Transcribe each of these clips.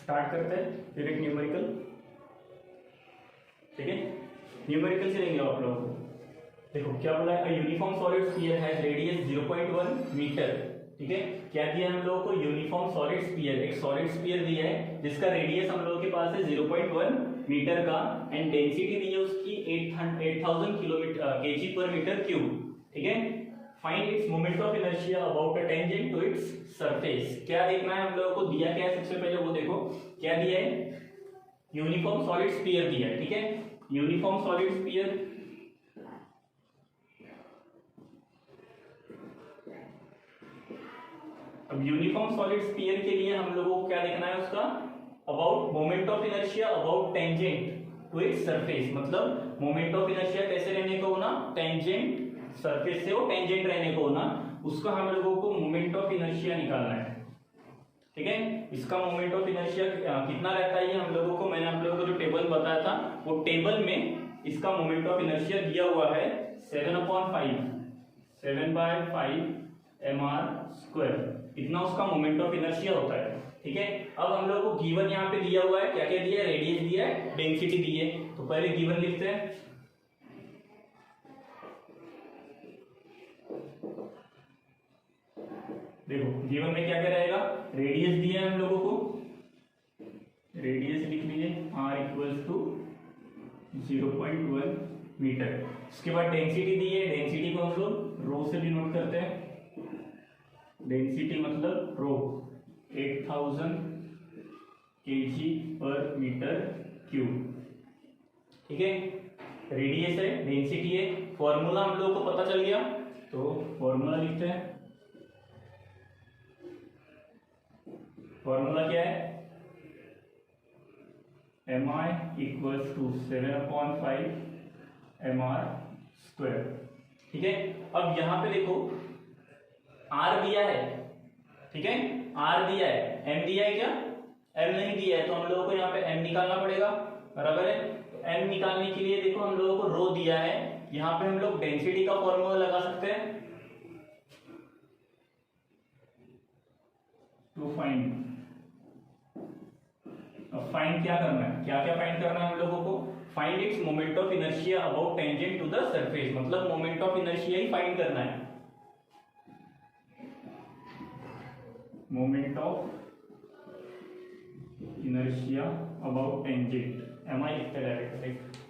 Start करते हैं फिर एक न्यूमेरिकल। ठीक है, न्यूमेरिकल से लेंगे आप लोगों को। देखो क्या बोला है, uniform solid sphere has radius 0.1 metre. ठीक है, क्या दिया है हम लोगों को, यूनिफॉर्म सॉलिड स्फीयर, एक सॉलिड स्फीयर दिया है जिसका रेडियस हम लोगों के पास है 0.1 मीटर का, एंड डेंसिटी दी है उसकी 8000 kg पर मीटर क्यूब। ठीक है, find its moment of inertia about a tangent to its surface. क्या देखना है हम लोगों को, दिया क्या है सबसे पहले वो देखो क्या दिया है, यूनिफॉर्म सॉलिड स्फीयर दिया है। ठीक है, यूनिफॉर्म सॉलिड स्फीयर अब यूनिफॉर्म सॉलिड स्फीयर के लिए हम लोगों को क्या देखना है उसका, about moment of inertia about tangent to its surface. मतलब मोमेंट ऑफ इनर्शिया कैसे रहने को होना, टेंजेंट सरफेस से वो टेंजेंट रहने को होना, उसका हम लोगों को मोमेंट ऑफ इनर्शिया निकालना है। ठीक है, इसका मोमेंट ऑफ इनर्शिया कितना रहता है, ये हम लोगों को, मैंने आप लोगों को जो टेबल बताया था वो टेबल में इसका मोमेंट ऑफ इनर्शिया दिया हुआ है 7/5 mr², इतना उसका मोमेंट ऑफ इनर्शिया होता है। ठीक है, अब हम लोग को गिवन यहाँ पे दिया हुआ है, क्या क्या दिया है, रेडियस दिया है, डेंसिटी दी है। तो पहले गिवन लिखते हैं। देखो गिवन में क्या क्या रहेगा, रेडियस दिया है हम लोगों को, रेडियस लिख लीजिए r = 0.1 मीटर। उसके बाद डेंसिटी दी है, डेंसिटी को हम लोग रो से डिनोट करते हैं, डेंसिटी मतलब रो 8000 kg पर मीटर क्यूब। ठीक है, रेडियस है, डेंसिटी है, फॉर्मूला हम लोगों को पता चल गया, तो फॉर्मूला लिखते हैं। फॉर्मूला क्या है, Mi = 7/5 mr²। ठीक है, अब यहां पे देखो R दिया है, ठीक है, R दिया है, M दिया है क्या, M नहीं दिया है, तो हम लोगों को यहाँ पे M निकालना पड़ेगा, बराबर है। तो M निकालने के लिए देखो हम लोगों को रो दिया है, यहाँ पे हम लोग डेंसिटी का फॉर्मूला लगा सकते हैं टू फाइंड। अब फाइंड क्या करना है, क्या क्या फाइंड करना है हम लोगों को, find its moment of inertia about tangent to the surface, मतलब मोमेंट ऑफ इनर्शिया ही फाइंड करना है, moment of inertia about tangent, MI लिखते हैं डायरेक्ट।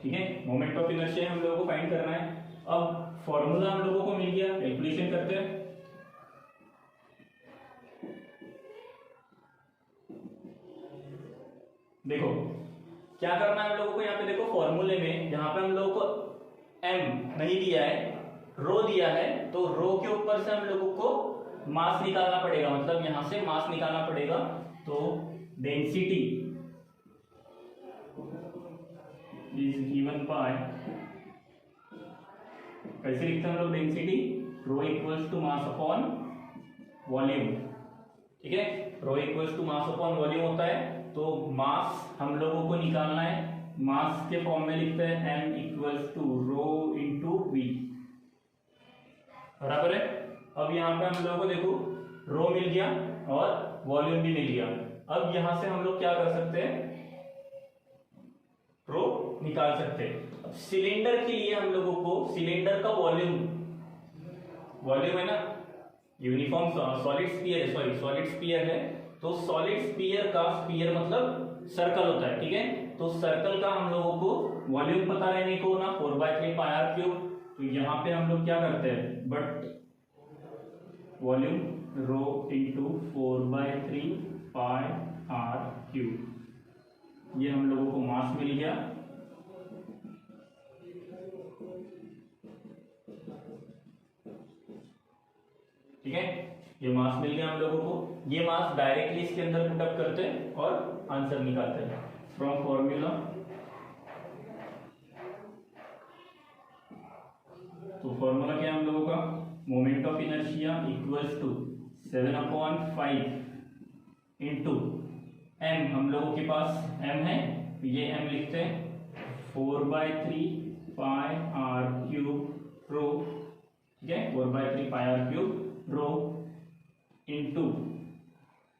ठीक है, मोमेंट ऑफ इनर्शिया हम लोगों को फाइंड करना है। अब फॉर्मूला हम लोगों को मिल गया, कैलकुलेशन करते हैं। देखो क्या करना है हम लोगों को, यहाँ पे देखो फॉर्मूले में जहां पे हम लोगों को M नहीं दिया है, रो दिया है, तो रो के ऊपर से हम लोगों को मास निकालना पड़ेगा, मतलब यहां से मास निकालना पड़ेगा। तो डेंसिटी इज गिवन बाय, कैसे लिखते हैं हम लोग density, rho equals to mass upon volume. ठीक है, rho equals to mass upon volume होता है, तो मास हम लोगों को निकालना है, मास के फॉर्म में लिखते हैं m equals to rho into v, बराबर है। अब यहाँ पे हम लोगों को देखो रो मिल गया और वॉल्यूम भी मिल गया। अब यहां से हम लोग क्या कर सकते हैं, रो निकाल सकते हैं। अब सिलेंडर के लिए हम लोगों को सिलेंडर का वॉल्यूम, वॉल्यूम है ना, यूनिफॉर्म सॉलिड स्फीयर है, सॉरी सॉलिड स्फीयर है, तो सॉलिड स्फीयर का, स्फीयर मतलब सर्कल होता है। ठीक है, तो सर्कल का हम लोगों को वॉल्यूम पता रहने को ना 4/3 πr³। तो यहाँ पे हम लोग क्या करते हैं, but volume rho into 4/3 πr³, ये हम लोगों को मास मिल गया। ठीक है, ये मास मिल गया हम लोगों को, ये मास डायरेक्टली इसके अंदर पुटअप करते हैं और आंसर निकालते हैं फ्रॉम फॉर्मूला। तो फॉर्मूला क्या है हम लोगों का, moment of inertia equals to 7/5 into m, हम लोगों के पास एम है, ये एम लिखते हैं 4/3 पाई आर क्यूब रो, ठीक है, 4/3 pi R cube rho into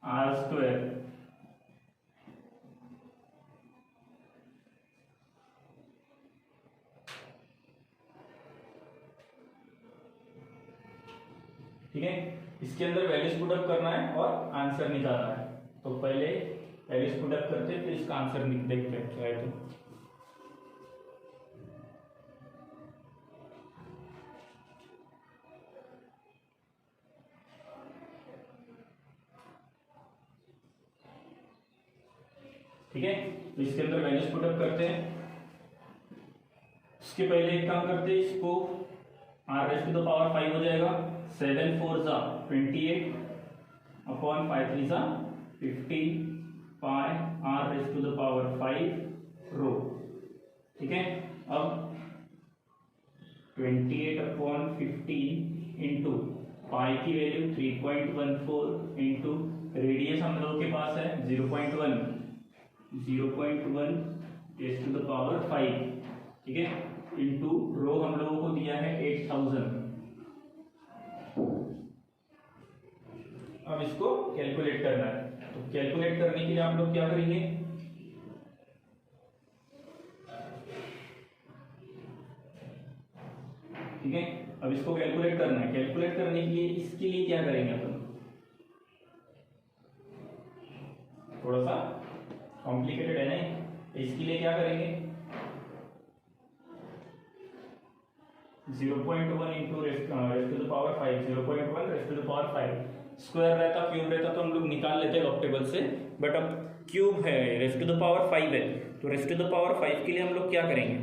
R square ठीक है। इसके अंदर वैल्यूज पुट अप करना है और आंसर निकालना है। तो पहले वैल्यूज पुट अप करते हैं, फिर इसका आंसर देखते हैं क्या है। तो ठीक है, तो इसके अंदर वैल्यूज पुट अप करते हैं। उसके पहले एक काम करते हैं, इसको r raise to the power 5 हो जाएगा, 7 4 जा 28 अपॉन 5 3 जा 15 pi r raise to the power 5 rho, ठीक है। अब 28 अपॉन 15 इंटू पाई की वैल्यू 3.14 इंटू रेडियस हम लोगों के पास है 0.1 रेज़ टू द पावर 5, ठीक है, इंटू रो हम लोगों को दिया है 8000। अब इसको कैलकुलेट करना है। तो कैलकुलेट करने के लिए आप लोग क्या करेंगे, ठीक है, अब इसको कैलकुलेट करना है। कैलकुलेट करने के लिए इसके लिए क्या करेंगे अपन, थोड़ा सा कॉम्प्लिकेटेड है ना, इसके लिए क्या करेंगे, 0.1 into raise to the power 5, 0.1 raise to the power 5। Square रहता क्यूब रहता तो हम लोग निकाल लेते लॉग टेबल से, बट अब क्यूब है, रेज़ टू द पावर 5 है, तो रेज़ टू द पावर 5 के लिए हम लोग क्या करेंगे,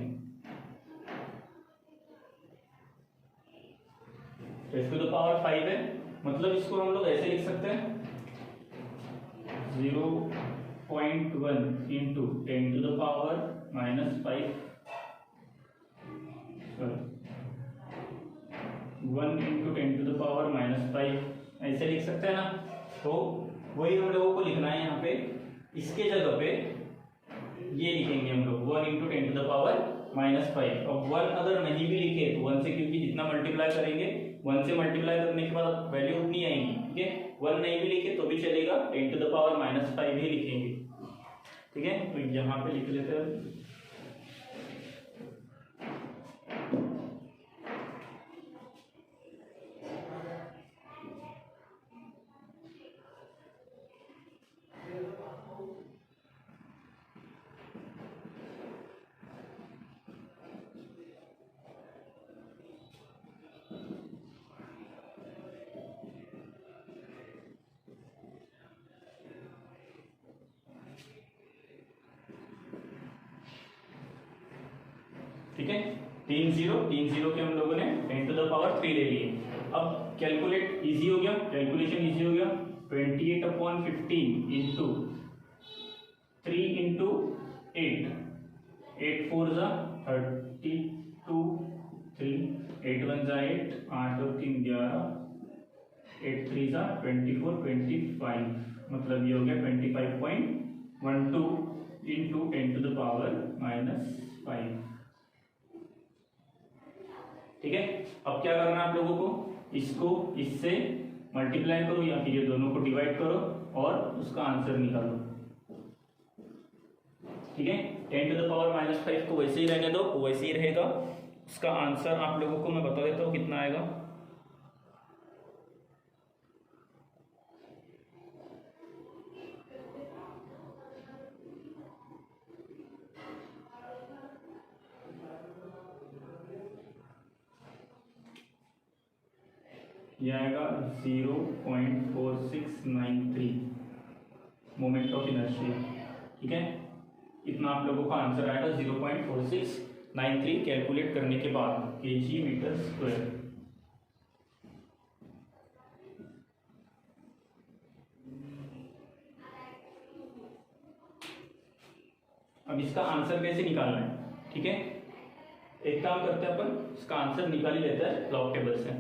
रेज़ टू द पावर 5 है, मतलब इसको हम लोग ऐसे लिख सकते हैं 0.1 into 10 to the power -5, 1 into 10 to the power -5, ऐसे लिख सकते हैं ना। तो वही हम लोगों को लिखना है यहाँ पे, इसके जगह पे ये लिखेंगे हम लोग 1 इंटू 10 टू द पावर -5। अब 1 अगर नहीं भी लिखे तो 1 से, क्योंकि जितना मल्टीप्लाई करेंगे 1 से मल्टीप्लाई करने के बाद वैल्यू उतनी आएगी, ठीक है। 1 नहीं भी लिखे तो भी चलेगा, 10 टू द पावर -5 ही लिखेंगे, ठीक है। तो यहाँ पे लिख लेते हैं ठीक है। 3 0 के हम लोगों ने 10 टू द पावर 3 ले लिए। अब कैलकुलेट इजी हो गया, कैलकुलेशन इजी हो गया। 28 अपॉन 15 इंटू 3 इंटू 8, 8 4 जा 32, 3 8 1 जा 8, 8 और 3 11, 8 3 जा 24 25, मतलब ये हो गया 25.12 इंटू 10 टू द पावर -5, ठीक है। अब क्या करना है आप लोगों को, इसको इससे मल्टीप्लाई करो या फिर ये दोनों को डिवाइड करो और उसका आंसर निकालो, ठीक है। 10 टू द पावर -5 को वैसे ही रहने दो, वैसे ही रहेगा। उसका आंसर आप लोगों को मैं बता देता हूँ कितना आएगा। यह आएगा 0.4693 मोमेंट ऑफ इनर्शिया, ठीक है। इतना आप लोगों का आंसर आएगा 0.4693 कैलकुलेट करने के बाद kg मीटर स्क्वायर। अब इसका आंसर कैसे निकालना है, ठीक है। एक काम करते हैं अपन, इसका आंसर निकाल ही लेते हैं लॉग टेबल से।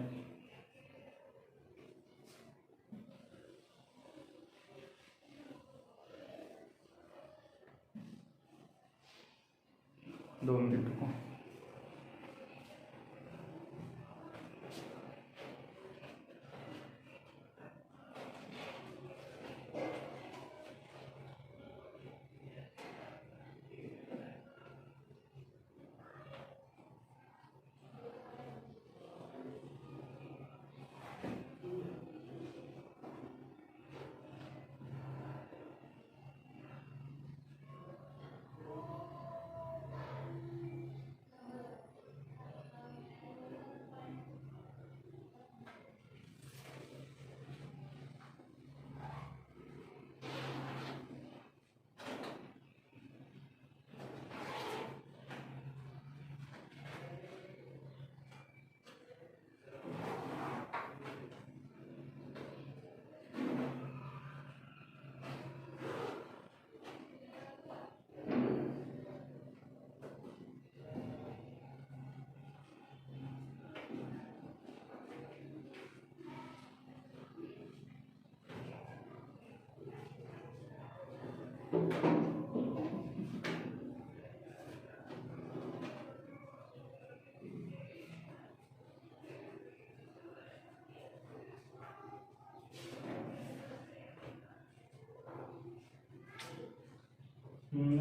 2 मिनट रुको।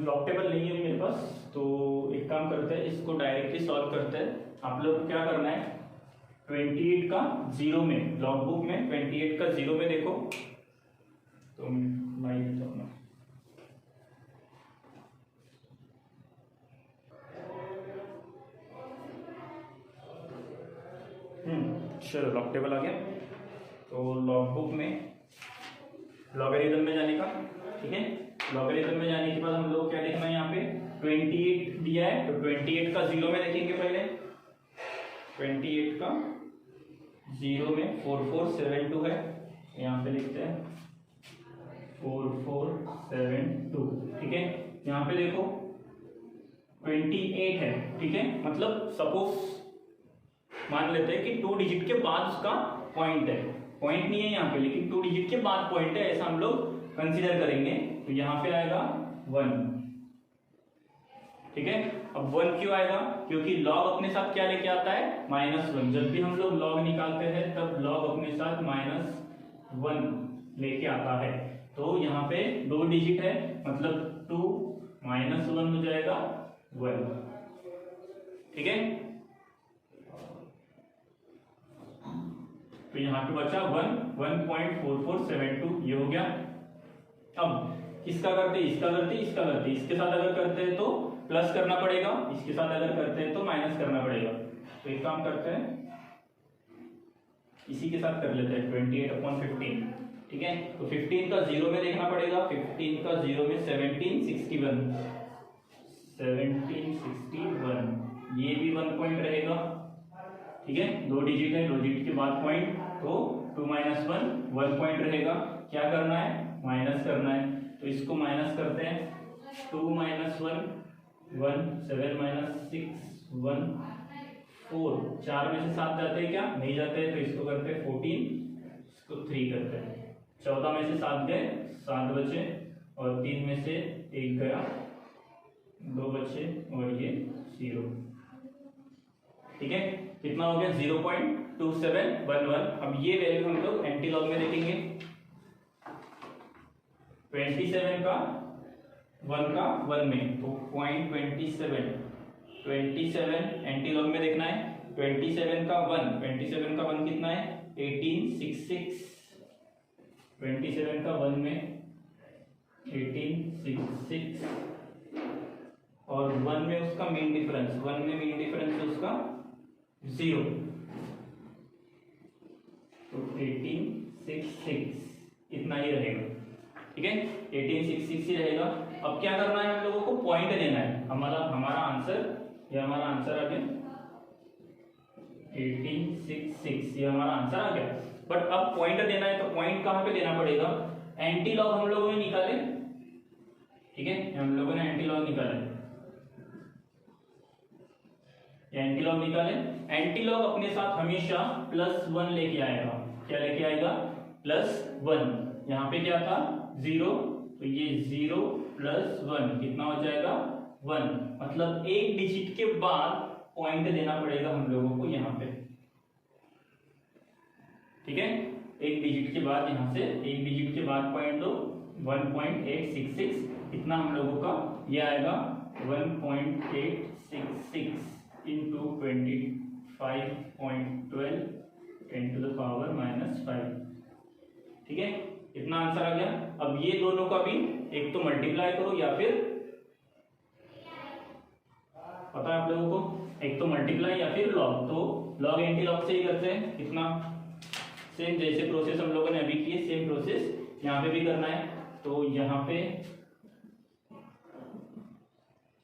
लॉग टेबल नहीं है मेरे पास, तो एक काम करते हैं, इसको डायरेक्टली सॉल्व करते हैं। आप लोग क्या करना है, 28 का 0 में, लॉग बुक में 28 का 0 में देखो, तो मैं लेता हूँ। चलो लॉग टेबल आ गया। तो लॉग बुक में लॉगरिथम में जाने का, ठीक है। लॉगरिथम में जाने के बाद हम लोग क्या देखना है, यहाँ पे 28 दिया है, तो 28 का 0 में देखेंगे पहले। 28 का 0 में 4472 है, यहाँ पे लिखते हैं 4472, ठीक है। यहाँ पे देखो 28 है, ठीक है। मतलब सपोज मान लेते हैं कि 2 डिजिट के बाद उसका पॉइंट है, पॉइंट नहीं है यहाँ पे, लेकिन 2 डिजिट के बाद पॉइंट है, ऐसा हम लोग कंसीडर करेंगे। तो यहाँ पे आएगा 1, ठीक है। अब 1 क्यों आएगा, क्योंकि log अपने साथ क्या लेके आता है, -1। जब भी हम लोग log निकालते हैं तब log अपने साथ -1 लेके आता है। तो यहाँ पे 2 डिजिट है, मतलब 2 - 1 हो जाएगा 1, ठीक है। तो यहाँ पे बचा 1.4472, ये हो गया। अब किसका करते, इसका करते, इसका करते, इसके साथ अगर करते हैं तो प्लस करना पड़ेगा, इसके साथ अगर करते हैं तो माइनस करना पड़ेगा। तो एक काम करते हैं, इसी के साथ कर लेते हैं 28/15, ठीक है। तो 15 का 0 में देखना पड़ेगा, 15 का 0 में 1761, 1761, ये भी 1 पॉइंट रहेगा, ठीक है। 2 डिजिट है, 2 डिजिट के बाद पॉइंट, तो 2 - 1 पॉइंट रहेगा। क्या करना है, माइनस करना है, तो इसको माइनस करते हैं। 2 - 1 1, 7 - 6 1, 4, 4 में से 7 जाते हैं क्या, नहीं जाते हैं, तो इसको करते हैं 14, इसको 3 करते हैं। 14 में से 7 गए, 7 बचे, और 3 में से 1 गया, 2 बचे, और ये 0, ठीक है। कितना हो गया, 0.2711। अब ये वैल्यू हम लोग एंटी लॉग में देखेंगे। 27 का 1 में, तो 0.27, 27 एंटी लॉग में देखना है। 27 का 1 कितना है, 1866, 27 का 1 में 1866, और 1 में उसका मीन डिफरेंस, 1 में मीन डिफरेंस उसका 0, तो 1866 इतना ही रहेगा, ठीक है। 1866 ही रहेगा। अब क्या करना है, हम लोगों को पॉइंट लेना है। हमारा आंसर, ये हमारा आंसर आ गया 1866, ये हमारा आंसर आ गया। बट अब पॉइंट देना है, तो पॉइंट कहाँ पे देना पड़ेगा, एंटी लॉग हम लोगों ने निकाले, ठीक है। हम लोगों ने एंटी लॉग निकाले, एंटी लॉग निकाले। एंटी लॉग अपने साथ हमेशा +1 लेके आएगा। क्या लेके आएगा, +1। यहाँ पे क्या था, 0, तो ये 0 + 1 कितना हो जाएगा, 1, मतलब एक डिजिट के बाद पॉइंट देना पड़ेगा हम लोगों को यहाँ पे, ठीक है। एक डिजिट के बाद यहाँ से एक डिजिट के बाद पॉइंट दो, 1.866, इतना हम लोगों का ये आएगा 1.866 इंटू 25.12 10⁻⁵, ठीक है। इतना आंसर आ गया। अब ये दोनों का भी एक तो मल्टीप्लाई करो या फिर, पता है आप लोगों को, एक तो मल्टीप्लाई या फिर लॉग, तो लॉग एंटी लॉग से ही करते हैं। कितना, सेम जैसे प्रोसेस हम लोगों ने अभी की है, सेम प्रोसेस यहाँ पे भी करना है। तो यहाँ पे,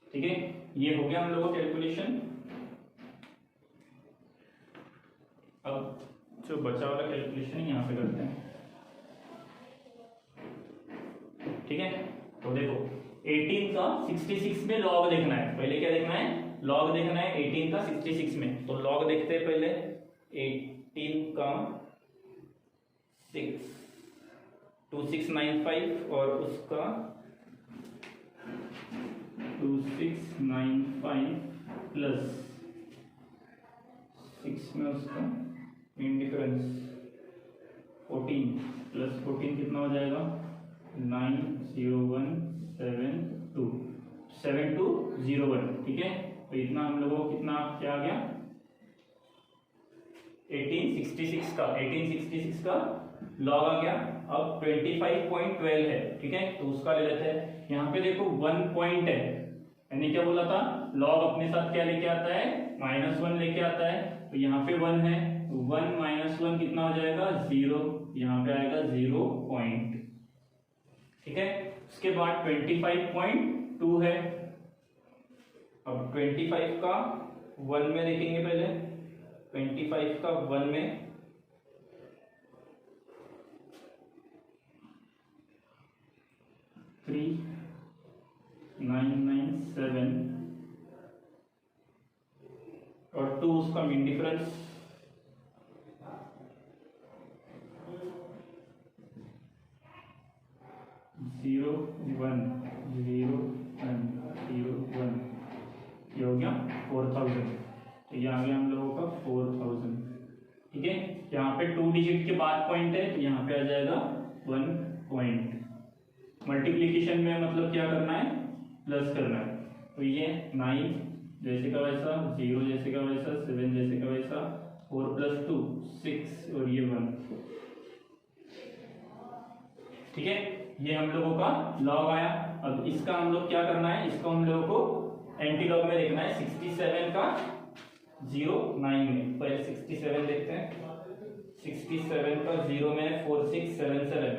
ठीक है, ये हो गया हम लोगों का कैलकुलेशन। अब जो बचा वाला कैलकुलेशन यहाँ पे करते हैं, ठीक है। तो देखो 18 का 66 में लॉग देखना है, पहले क्या देखना है, लॉग देखना है 18 का 66 में। तो लॉग देखते हैं पहले, 18 का 2695 और उसका 2695 प्लस 6 में उसका मीन डिफरेंस 14 प्लस 14 कितना हो जाएगा, 90172 ठीक है। तो इतना हम लोगों को कितना क्या आ गया, 1866 का लॉग आ गया। अब 25.12 है, ठीक है, तो उसका ले लेते हैं। यहाँ पे देखो 1 पॉइंट है, मैंने क्या बोला था, लॉग अपने साथ क्या लेके आता है, -1 लेके आता है। तो यहाँ पे 1 है, 1 - 1 कितना हो जाएगा, 0, यहाँ पे आएगा 0 पॉइंट, ठीक है। उसके बाद 25.2 है। अब 25 का 1 में देखेंगे पहले, 25 का 1 में 3997 और 2 उसका mean difference, zero one zero one zero one, ये हो गया 4000। तो ये आ गया हम लोगों का 4000, ठीक है। यहाँ पे 2 डिजिट के बाद पॉइंट है, तो यहाँ पे आ जाएगा 1 पॉइंट। मल्टीप्लीकेशन में मतलब क्या करना है, प्लस करना है। तो ये 9 जैसे का वैसा, 0 जैसे का वैसा, 7 जैसे का वैसा, 4 + 2 6 और ये 1, ठीक है। ये हम लोगों का लॉग आया। अब इसका हम लोग क्या करना है, इसको हम लोगों को एंटी लॉग में देखना है, 67 का 0 9 में। पहले 67 देखते हैं, 67 का 0 में 4677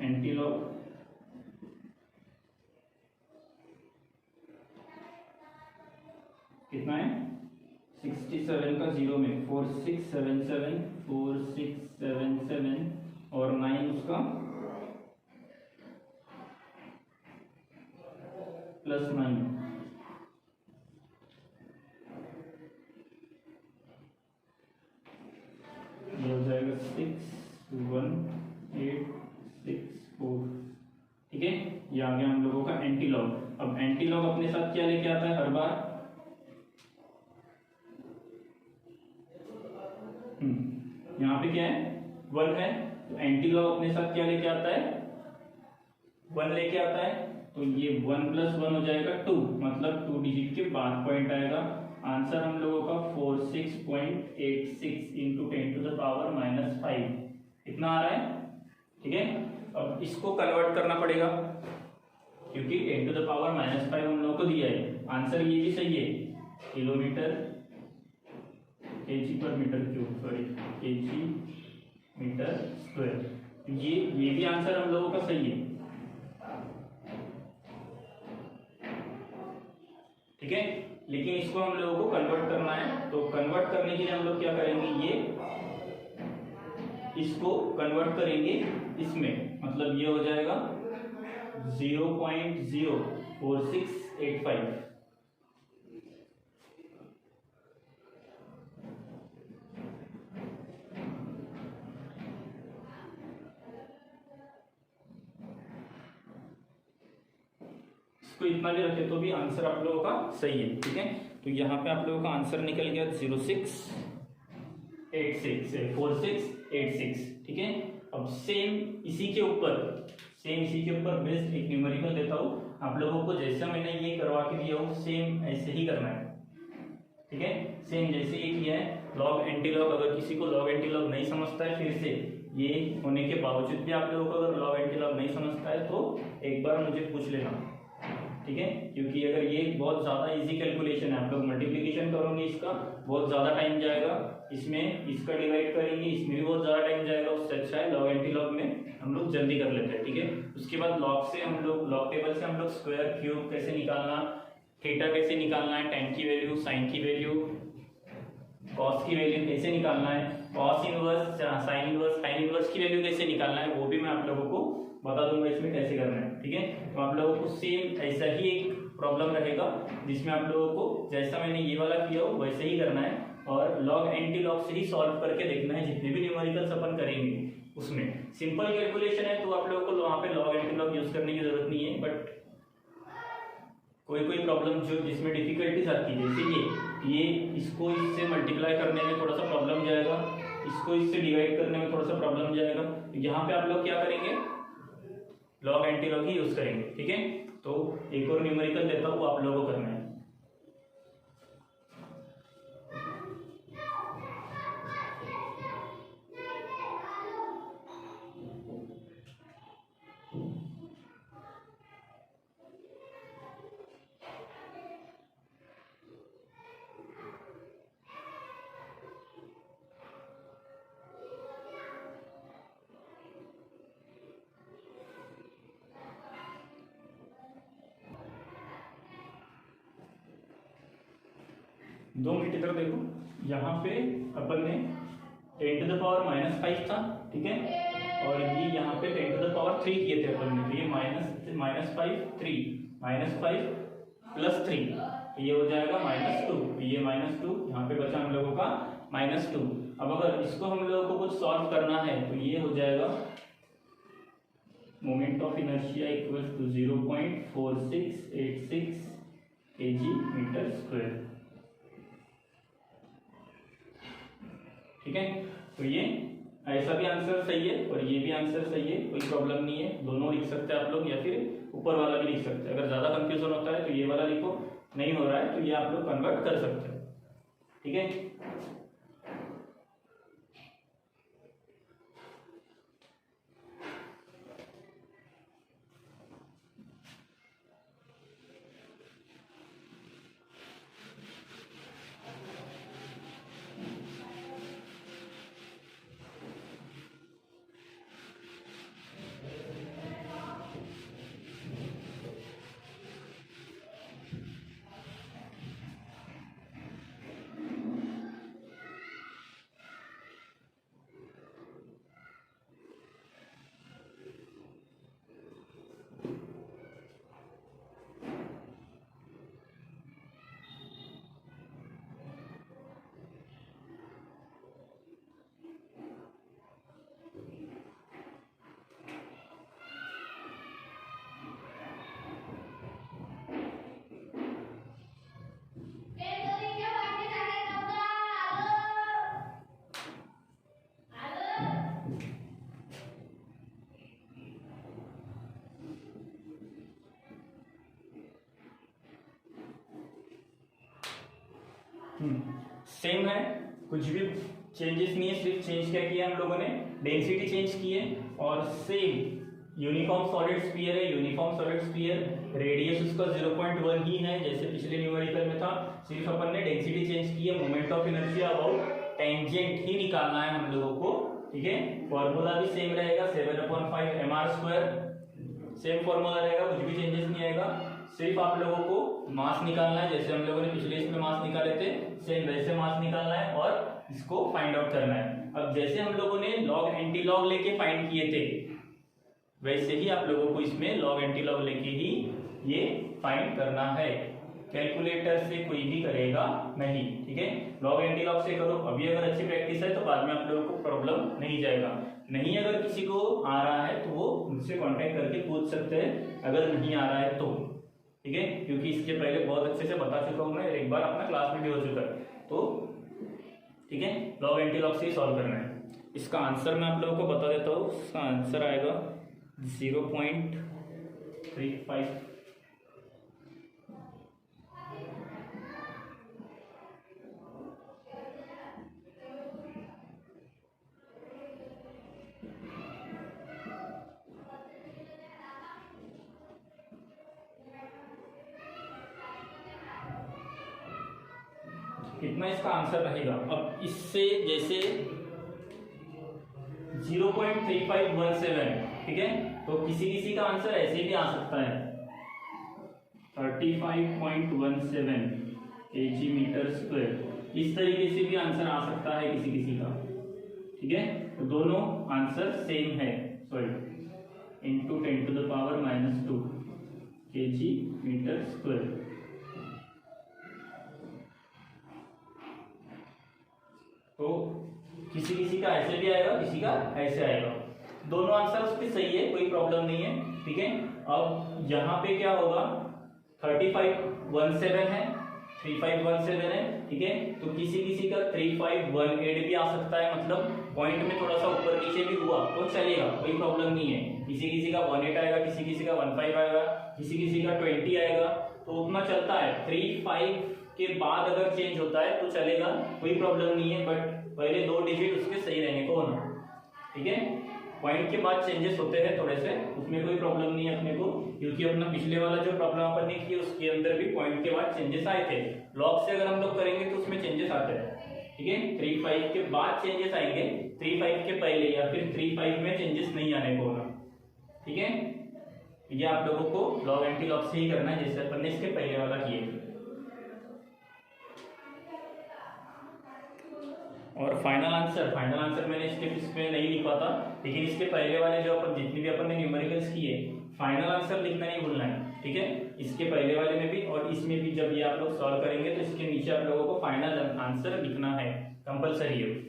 एंटी लॉग, कितना है, 67 का 0 में 4677 और 9 उसका +9, ये हो जाएगा 61864, ठीक है। ये आ गया हम लोगों का एंटी लॉग। अब एंटी लॉग अपने साथ क्या लेके आता है हर बार, यहाँ पे क्या है, 1 है, तो एंटी लॉग अपने साथ क्या लेके आता है, 1 लेके आता है। तो ये 1 + 1 हो जाएगा 2, मतलब 2 डिजिट के बाद पॉइंट आएगा। आंसर हम लोगों का 46.86 इंटू 10⁻⁵ इतना आ रहा है, ठीक है। अब इसको कन्वर्ट करना पड़ेगा, क्योंकि 10⁻⁵ हम लोगों को दिया है। आंसर ये भी सही है, किलोमीटर kg/m³, सॉरी kg/m²। ये भी आंसर हम लोगों का सही है, ठीक है। लेकिन इसको हम लोगों को कन्वर्ट करना है, तो कन्वर्ट करने के लिए हम लोग क्या करेंगे, ये इसको कन्वर्ट करेंगे इसमें, मतलब ये हो जाएगा 0.04685, इसको इतना भी रखे तो भी आंसर आप लोगों का सही है। ठीक है, तो यहाँ पे आप लोगों का आंसर निकल गया 4686। ठीक है, अब सेम इसी के ऊपर बेस्ड एक न्यूमेरिकल देता हूँ आप लोगों को। जैसा मैंने ये करवा के दिया हूँ सेम ऐसे ही करना है। ठीक है, सेम जैसे ये किया है लॉग एंटी लॉग। अगर किसी को लॉग एंटी लॉग नहीं समझता है, फिर से ये होने के बावजूद भी आप लोगों को अगर लॉग एंटी लॉग नहीं समझता है तो एक बार मुझे पूछ लेना। ठीक है, क्योंकि अगर ये बहुत ज़्यादा इजी कैलकुलेशन है, आप लोग मल्टीप्लिकेशन करोगे इसका बहुत ज़्यादा टाइम जाएगा, इसमें इसका डिवाइड करेंगे इसमें भी बहुत ज़्यादा टाइम जाएगा। उससे अच्छा है लॉग एंटी लॉग में हम लोग जल्दी कर लेते हैं। ठीक है, उसके बाद लॉग टेबल से हम लोग स्क्वायर क्यूब कैसे निकालना, थीटा कैसे निकालना है, tan की वैल्यू, साइन की वैल्यू, कॉस की वैल्यू कैसे निकालना है, कॉस इनवर्स, साइन इनवर्स, टाइन इनवर्स की वैल्यू कैसे निकालना है, वो भी मैं आप लोगों को बता दूंगा इसमें कैसे करना है। ठीक है, तो आप लोगों को सेम ऐसा ही एक प्रॉब्लम रहेगा जिसमें आप लोगों को जैसा मैंने ये वाला किया हो वैसे ही करना है और लॉग एंटी लॉग से ही सॉल्व करके देखना है। जितने भी न्यूमेरिकल्स अपन करेंगे उसमें सिंपल कैलकुलेशन है तो आप लोगों को वहाँ पे लॉग एंटी लॉग यूज करने की जरूरत नहीं है। बट कोई प्रॉब्लम जो जिसमें डिफिकल्टीज आती है, जैसे ये इसको इससे मल्टीप्लाई करने में थोड़ा सा प्रॉब्लम जाएगा, इसको इससे डिवाइड करने में थोड़ा सा प्रॉब्लम जाएगा, तो यहाँ पे आप लोग क्या करेंगे लॉग एंटी लॉग ही यूज करेंगे। ठीक है, तो एक और न्यूमेरिकल देता हूँ आप लोगों को करना है। दो मिनट इधर देखो, यहाँ पे अपन ने 10 to the power -5 था। ठीक है, और ये यहाँ पे 10 to the power 3 किए थे अपन ने, तो ये -5 प्लस 3 ये हो जाएगा -2, ये -2 यहाँ पे बचा हम लोगों का -2। अब अगर इसको हम लोगों को कुछ सॉल्व करना है तो ये हो जाएगा moment of inertia equals to 0.4686 kg/m²। ठीक है, तो ये ऐसा भी आंसर सही है और ये भी आंसर सही है, कोई प्रॉब्लम नहीं है, दोनों लिख सकते हैं आप लोग या फिर ऊपर वाला भी लिख सकते हैं। अगर ज्यादा कंफ्यूजन होता है तो ये वाला लिखो, नहीं हो रहा है तो ये आप लोग कन्वर्ट कर सकते हैं। ठीक है, सेम है, कुछ भी चेंजेस नहीं है, सिर्फ चेंज क्या किया हम लोगों ने, डेंसिटी चेंज की है और सेम यूनिफॉर्म सॉलिड स्फीयर है, यूनिफॉर्म सॉलिड स्फीयर रेडियस उसका 0.1 ही है जैसे पिछले न्यूमेरिकल में था, सिर्फ अपन ने डेंसिटी चेंज की है, moment of inertia about tangent ही निकालना है हम लोगों को। ठीक है, फॉर्मूला भी सेम रहेगा 7/5 mr², सेम फॉर्मूला रहेगा, कुछ भी चेंजेस नहीं आएगा, सिर्फ आप लोगों को मास निकालना है जैसे हम लोगों ने पिछले इसमें मास निकाले थे, सेम वैसे मास निकालना है और इसको फाइंड आउट करना है। अब जैसे हम लोगों ने लॉग एंटी लॉग लेके फाइंड किए थे वैसे ही आप लोगों को इसमें लॉग एंटी लॉग लेके ही ये फाइंड करना है, कैलकुलेटर से कोई भी करेगा नहीं। ठीक है, लॉग एंटी लॉग से करो, अभी अगर अच्छी प्रैक्टिस है तो बाद में आप लोगों को प्रॉब्लम नहीं जाएगा। नहीं अगर किसी को आ रहा है तो वो मुझसे कांटेक्ट करके पूछ सकते हैं अगर नहीं आ रहा है तो। ठीक है, क्योंकि इसके पहले बहुत अच्छे से बता चुका हूँ मैं, एक बार अपना क्लास में भी हो चुका है। तो ठीक है, लॉग एंटी लॉग से ही सॉल्व करना है। इसका आंसर मैं आप लोगों को बता देता हूँ। इसका आंसर आएगा 0.35। कितना इसका आंसर रहेगा? अब इससे जैसे 0.3517, ठीक है, तो किसी किसी का आंसर ऐसे भी आ सकता है 35.17 kg मीटर स्क्वायर, इस तरीके से भी आंसर आ सकता है किसी किसी का। ठीक है, तो दोनों आंसर सेम है, sorry into 10⁻⁻2 kg metre square. तो किसी किसी का ऐसे भी आएगा, किसी का ऐसे आएगा, दोनों आंसर उसके सही है, कोई प्रॉब्लम नहीं है। ठीक है, अब यहाँ पे क्या होगा, 3517 है, 3517 है। ठीक है, तो किसी किसी का 3518 भी आ सकता है, मतलब पॉइंट में थोड़ा सा ऊपर नीचे भी हुआ तो चलेगा, कोई प्रॉब्लम नहीं है। किसी किसी का 18 आएगा, किसी किसी का 15 आएगा, किसी किसी का 20 आएगा, तो उतना चलता है। 35 के बाद अगर चेंज होता है तो चलेगा, कोई प्रॉब्लम नहीं है, बट पहले 2 डिजिट उसके सही रहने को होना। ठीक है, पॉइंट के बाद चेंजेस होते हैं थोड़े से, उसमें कोई प्रॉब्लम नहीं है अपने को, क्योंकि अपना पिछले वाला जो प्रॉब्लम अपन ने की उसके अंदर भी पॉइंट के बाद चेंजेस आए थे। लॉग से अगर हम लोग करेंगे तो उसमें चेंजेस आते हैं। ठीक है, 35 के बाद चेंजेस आएंगे, 35 के पहले या फिर 35 में चेंजेस नहीं आने को होना। ठीक है, ये आप लोगों को लॉग एंटी लॉग से ही करना है, जैसे अपन ने इसके पहले वाला किए। और फाइनल आंसर मैंने इसमें नहीं लिखा था, लेकिन इसके पहले वाले जो अपन जितनी भी अपन ने न्यूमेरिकल्स किए, फाइनल आंसर लिखना नहीं भूलना है। ठीक है, इसके पहले वाले में भी और इसमें भी जब ये आप लोग सॉल्व करेंगे तो इसके नीचे आप लोगों को फाइनल आंसर लिखना है, कंपलसरी है।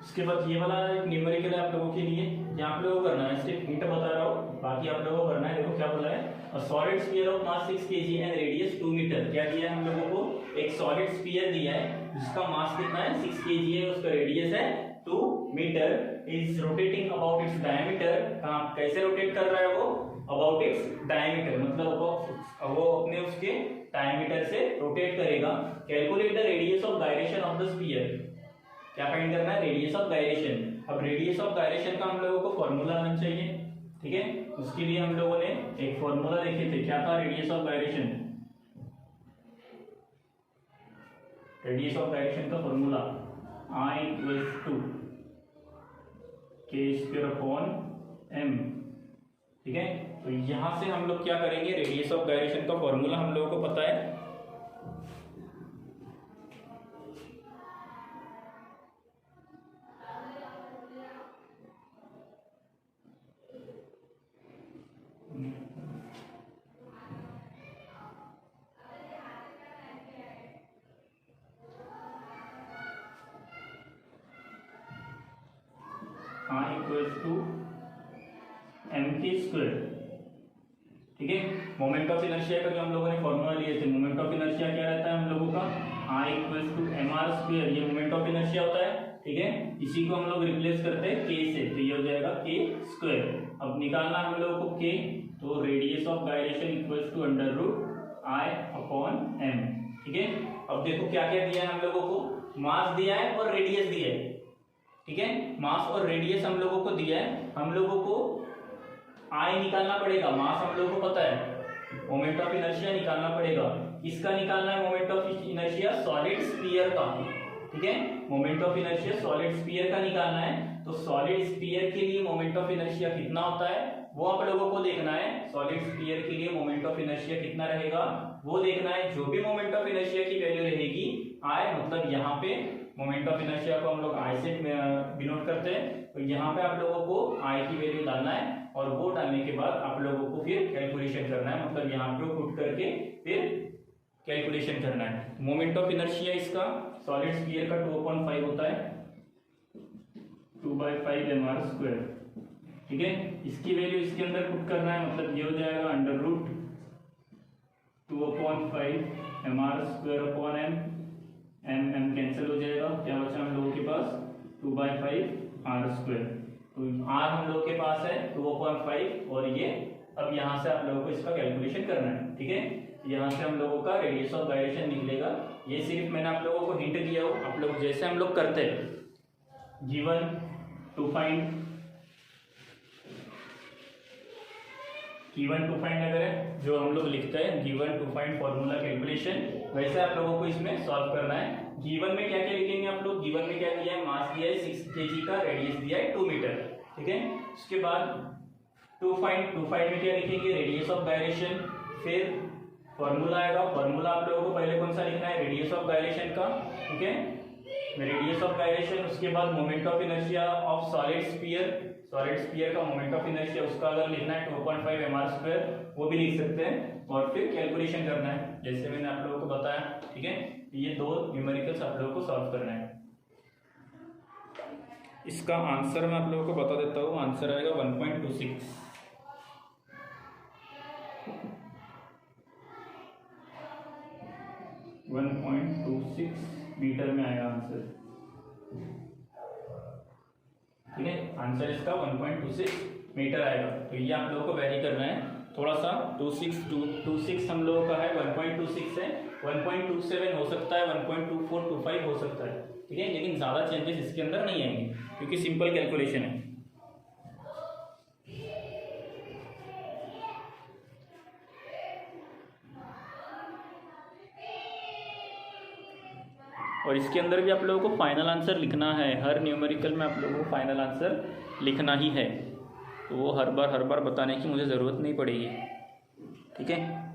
उसके बाद ये वाला एक न्यूमेरिकल है आप लोगों के लिए, ये आप लोगों को करना है, सिर्फ हिंट बता रहा हूँ, बाकी आप लोगों को करना है। देखो क्या बोला है, a solid sphere of mass 6 kg and radius 2 metre. क्या दिया है हम लोगों को, एक सॉलिड स्फीयर दिया है जिसका मास कितना है 6 kg है, उसका रेडियस है 2 metre, is rotating about its diameter. कैसे रोटेट कर रहा है वो, अबाउट इट्स डायमीटर, मतलब वो अपने उसके डायमीटर से रोटेट करेगा। Calculate the radius of gyration of the sphere. क्या फाइंड करना है, रेडियस ऑफ गायरेशन। अब रेडियस ऑफ गायरेशन का हम लोगों को फॉर्मूला आना चाहिए। ठीक है, उसके लिए हम लोगों ने एक फॉर्मूला देखे थे, क्या था radius of gyration. Radius of gyration का फॉर्मूला I = k²/m। ठीक है, तो यहां से हम लोग क्या करेंगे, रेडियस ऑफ गायरेशन का फॉर्मूला हम लोगों को पता है, I = mk²। ठीक है, मोमेंट ऑफ इनर्शिया का जो हम लोगों ने फॉर्मूला लिए थे, मोमेंट ऑफ इनर्शिया क्या रहता है हम लोगों का, I = mr², ये मोमेंट ऑफ इनर्शिया होता है। ठीक है, इसी को हम लोग रिप्लेस करते हैं k से, तो ये हो जाएगा k²। अब निकालना हम लोगों को k, तो रेडियस ऑफ गायरेशन =√I/m। ठीक है, अब देखो क्या क्या दिया है हम लोगों को, मास दिया है और रेडियस दिया है। ठीक है, मास और रेडियस हम लोगों को दिया है, हम लोगों को आई निकालना पड़ेगा, मास हम लोगों को पता है, मोमेंट ऑफ इनर्शिया निकालना पड़ेगा। किसका निकालना है moment of inertia, solid sphere का। ठीक है, moment of inertia solid sphere का निकालना है, तो सॉलिड स्फीयर के लिए मोमेंट ऑफ इनर्शिया कितना होता है वो आप लोगों को देखना है। सॉलिड स्फीयर के लिए मोमेंट ऑफ इनर्शिया कितना रहेगा वो देखना है। जो भी मोमेंट ऑफ इनर्शिया की वैल्यू रहेगी आई, मतलब यहाँ पे मोमेंट ऑफ इनर्शिया को हम लोग आई से डिनोट करते हैं, तो यहाँ पे आप लोगों को आई की वैल्यू डालना है और वो डालने के बाद आप लोगों को फिर कैलकुलेशन करना है, मतलब यहाँ पे पुट करके फिर कैलकुलेशन करना है। मोमेंट ऑफ इनर्शिया इसका सॉलिड स्फीयर का 2/5 होता है, 2/5 mr²। ठीक है, इसकी वैल्यू इसके अंदर पुट करना है, मतलब ये हो जाएगा √2/5 mr²/m। m कैंसिल हो जाएगा, क्या बचा हम लोगों के पास 2/5 r²। तो r हम लोगों के पास है 2/5 और ये अब यहाँ से आप लोगों को इसका कैलकुलेशन करना है। ठीक है, यहाँ से हम लोगों का रेडियस ऑफ गायरेशन निकलेगा। ये सिर्फ मैंने आप लोगों को हिंट दिया हो, आप लोग जैसे हम लोग करते हैं गिवन टू फाइंड अगर है जो हम लोग लिखते हैं given to find formula calculation, वैसे आप लोगों को इसमें सॉल्व करना है। गिवन में क्या क्या लिखेंगे आप लोग, गिवन में क्या दिया है, मास दिया है 6 kg का, रेडियस दिया है 2 मीटर। ठीक है, उसके बाद टू फाइंड में क्या लिखेंगे, रेडियस ऑफ गायरेशन, फिर फॉर्मूला आएगा। फॉर्मूला आप लोगों को पहले कौन सा लिखना है, रेडियस ऑफ गायरेशन का। ठीक है, रेडियस ऑफ गायरेशन, उसके बाद moment of inertia of solid sphere का मोमेंट ऑफ इनर्शिया उसका अगर लिखना है 2/5 mr², वो भी लिख सकते हैं, और फिर कैलकुलेशन करना है जैसे मैंने आप लोगों को बताया। ठीक है, ये दो न्यूमेरिकल्स आप लोगों को सॉल्व करना है। इसका आंसर मैं आप लोगों को बता देता हूँ, आंसर आएगा 1.26। 1.26 मीटर में आएगा आंसर। ठीक है, आंसर इसका 1.26 मीटर आएगा। तो ये आप लोगों को वेरी करना है थोड़ा सा। 26 हम लोगों का है, 1.26 है, 1.27 हो सकता है, 1.2425 हो सकता है। ठीक है, लेकिन ज़्यादा चेंजेस इसके अंदर नहीं आएंगे क्योंकि सिंपल कैलकुलेशन है। और इसके अंदर भी आप लोगों को फाइनल आंसर लिखना है, हर न्यूमेरिकल में आप लोगों को फाइनल आंसर लिखना ही है, तो वो हर बार बताने की मुझे ज़रूरत नहीं पड़ेगी। ठीक है।